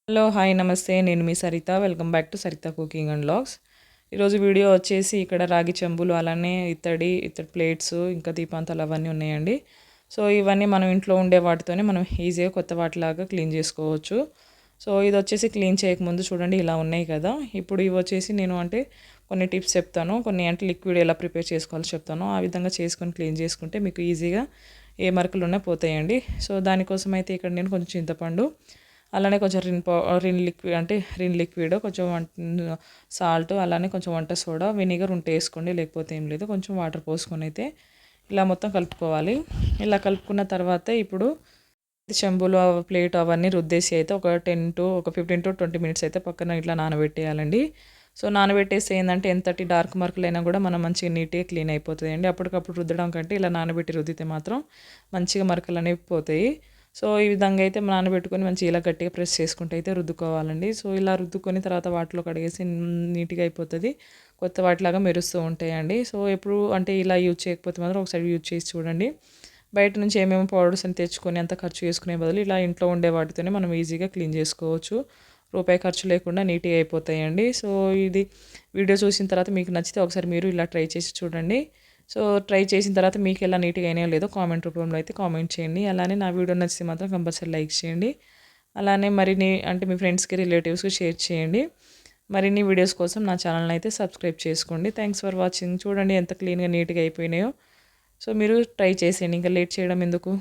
Hello hi నమస్తే నేను మీ Saritha welcome back to Saritha cooking and vlogs. ఈరోజు వీడియో వచ్చేసి ఇక్కడ రాగి చెంబులు అలానే ఇత్తడి ప్లేట్స్ ఇంకా దీపాంతాలు అవన్నీ ఉన్నాయండి. సో ఇవన్నీ మనం ఇంట్లో ఉండే వాటితోనే మనం ఈజీగా కొత్త వాటిలాగా క్లీన్ చేసుకోవచ్చు. సో ఇది వచ్చేసి క్లీన్ చేయకముందు చూడండి ఇలా ఉన్నాయి కదా. ఇప్పుడు ఇవి వచ్చేసి నేను కొన్ని టిప్స్ చెప్తాను, కొన్ని లిక్విడ్ ఎలా ప్రిపేర్ చేసుకోవాలో చెప్తాను. ఆ విధంగా చేసుకొని క్లీన్ చేసుకుంటే మీకు ఈజీగా ఏ మరకలు ఉన్నా పోతాయండి. సో దానికోసం అయితే ఇక్కడ నేను కొంచెం చింతపండు అలానే కొంచెం రిన్ లిక్విడ్ కొంచెం సాల్ట్ అలానే కొంచెం వంట సోడా వెనిగర్ ఉంటే వేసుకోండి, లేకపోతే ఏం లేదు. కొంచెం వాటర్ పోసుకొని అయితే ఇలా మొత్తం కలుపుకోవాలి. ఇలా కలుపుకున్న తర్వాత ఇప్పుడు చెంబులు ప్లేట్ అవన్నీ రుద్దేసి అయితే ఒక 15 to 20 మినిట్స్ అయితే పక్కన ఇట్లా నానబెట్టేయాలండి. సో నానబెట్టేసి ఏంటంటే ఎంతటి డార్క్ మార్కులైనా కూడా మనం మంచిగా నీట్గా క్లీన్ అయిపోతుంది అండి. అప్పటికప్పుడు రుద్దడం కంటే ఇలా నానబెట్టి రుద్దితే మాత్రం మంచిగా మరకలు అనేవి పోతాయి. సో ఈ విధంగా అయితే నానబెట్టుకొని మంచిగా ఇలా గట్టిగా ప్రెస్ చేసుకుంటే అయితే రుద్దుకోవాలండి. సో ఇలా రుద్దుకొని తర్వాత వాటిలో కడిగేసి నీట్గా అయిపోతుంది, కొత్త వాటిలాగా మెరుస్తూ ఉంటాయండి. సో ఎప్పుడు ఇలా యూజ్ చేయకపోతే మాత్రం ఒకసారి యూజ్ చేసి చూడండి. బయట నుంచి ఏమేమి పౌడర్స్ అని తెచ్చుకొని అంత ఖర్చు చేసుకునే బదులు ఇలా ఇంట్లో ఉండే వాటితోనే మనం ఈజీగా క్లీన్ చేసుకోవచ్చు. రూపాయి ఖర్చు లేకుండా నీట్గా అయిపోతాయండి. సో ఇది వీడియో చూసిన తర్వాత మీకు నచ్చితే ఒకసారి మీరు ఇలా ట్రై చేసి చూడండి. సో ట్రై చేసిన తర్వాత మీకు ఎలా నీట్గా అయినాయో లేదో కామెంట్ రూపంలో అయితే కామెంట్ చేయండి. అలానే నా వీడియో నచ్చితే మాత్రం కంపల్సరీ లైక్ చేయండి. అలానే మరిన్ని మీ ఫ్రెండ్స్కి రిలేటివ్స్కి షేర్ చేయండి. మరిన్ని వీడియోస్ కోసం నా ఛానల్ని అయితే సబ్స్క్రైబ్ చేసుకోండి. Thanks for watching. చూడండి ఎంత క్లీన్గా నీట్గా అయిపోయినాయో. సో మీరు ట్రై చేసేయండి, ఇంకా లేట్ చేయడం ఎందుకు.